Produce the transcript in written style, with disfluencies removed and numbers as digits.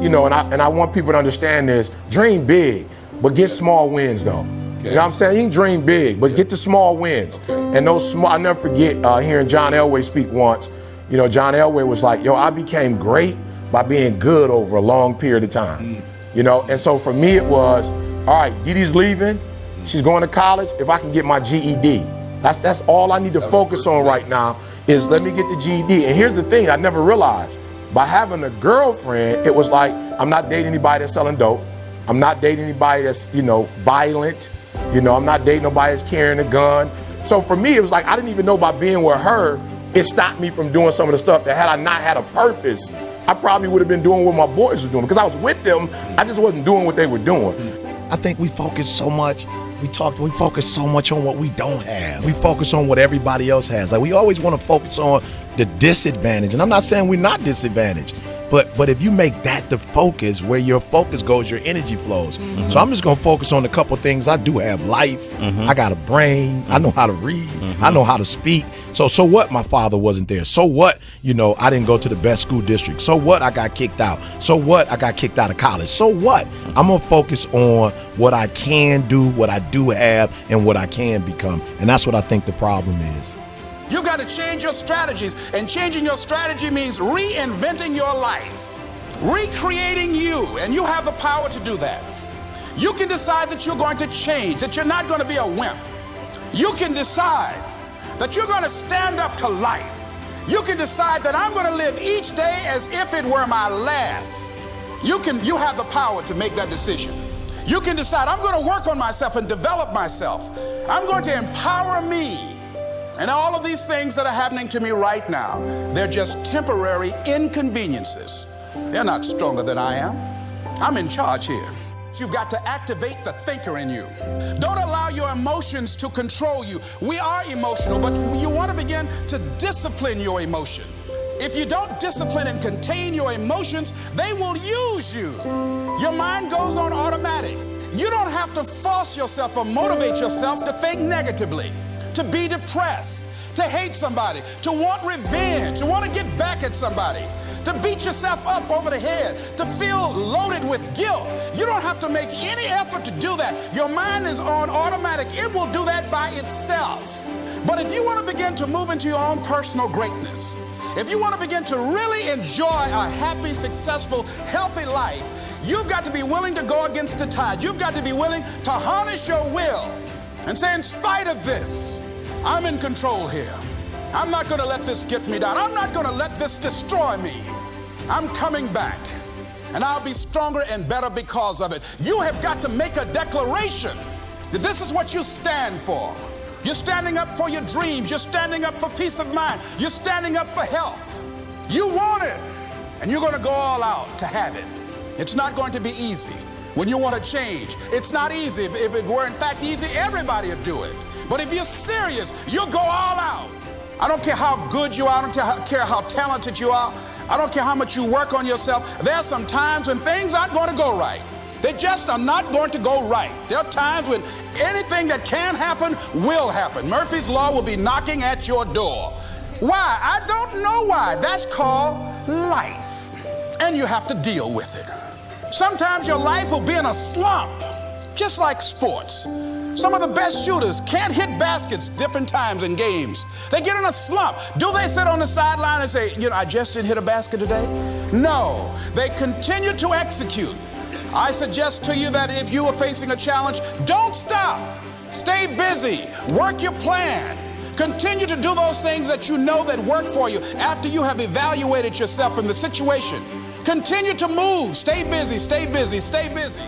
You know, and I want people to understand this. Dream big, but get small wins though. Okay. You know what I'm saying? You can dream big, but get the small wins. Okay. And those small, I'll never forget hearing John Elway speak once. You know, John Elway was like, yo, I became great by being good over a long period of time. You know, and so for me it was, all right, Didi's leaving, she's going to college, if I can get my GED. That's all I need to focus on right now is let me get the GED. And here's the thing I never realized. By having a girlfriend, it was like, I'm not dating anybody that's selling dope. I'm not dating anybody that's, you know, violent. You know, I'm not dating nobody that's carrying a gun. So for me, it was like, I didn't even know by being with her, it stopped me from doing some of the stuff that had I not had a purpose, I probably would have been doing what my boys were doing because I was with them. I just wasn't doing what they were doing. I think we focus so much. We focus so much on what we don't have. We focus on what everybody else has. Like we always want to focus on the disadvantage. And I'm not saying we're not disadvantaged, but if you make that the focus, where your focus goes, your energy flows. Mm-hmm. So I'm just gonna focus on a couple things. I do have life. Mm-hmm. I got a brain. I know how to read. Mm-hmm. I know how to speak. So what? My father wasn't there. So what? You know, I didn't go to the best school district. So what? I got kicked out. So what? I got kicked out of college. So what? I'm gonna focus on what I can do, what I do have, and what I can become. And that's what I think the problem is. You've got to change your strategies, and changing your strategy means reinventing your life, recreating you, and you have the power to do that. You can decide that you're going to change, that you're not going to be a wimp. You can decide that you're going to stand up to life. You can decide that I'm going to live each day as if it were my last. You have the power to make that decision. You can decide I'm going to work on myself and develop myself. I'm going to empower me. And all of these things that are happening to me right now, they're just temporary inconveniences. They're not stronger than I am. I'm in charge here. You've got to activate the thinker in you. Don't allow your emotions to control you. We are emotional, but you want to begin to discipline your emotion. If you don't discipline and contain your emotions, they will use you. Your mind goes on automatic. You don't have to force yourself or motivate yourself to think negatively, to be depressed, to hate somebody, to want revenge, to want to get back at somebody, to beat yourself up over the head, to feel loaded with guilt. You don't have to make any effort to do that. Your mind is on automatic. It will do that by itself. But if you want to begin to move into your own personal greatness, if you want to begin to really enjoy a happy, successful, healthy life, you've got to be willing to go against the tide. You've got to be willing to harness your will and say, in spite of this, I'm in control here. I'm not going to let this get me down. I'm not going to let this destroy me. I'm coming back, and I'll be stronger and better because of it. You have got to make a declaration that this is what you stand for. You're standing up for your dreams. You're standing up for peace of mind. You're standing up for health. You want it, and you're going to go all out to have it. It's not going to be easy. When you want to change, it's not easy. If it were in fact easy, everybody would do it. But if you're serious, you'll go all out. I don't care how good you are. I don't care how talented you are. I don't care how much you work on yourself. There are some times when things aren't going to go right. They just are not going to go right. There are times when anything that can happen will happen. Murphy's Law will be knocking at your door. Why? I don't know why. That's called life. And you have to deal with it. Sometimes your life will be in a slump, just like sports. Some of the best shooters can't hit baskets different times in games. They get in a slump. Do they sit on the sideline and say, you know, I just didn't hit a basket today? No, they continue to execute. I suggest to you that if you are facing a challenge, don't stop. Stay busy. Work your plan. Continue to do those things that you know that work for you after you have evaluated yourself in the situation. Continue to move. Stay busy, stay busy, stay busy.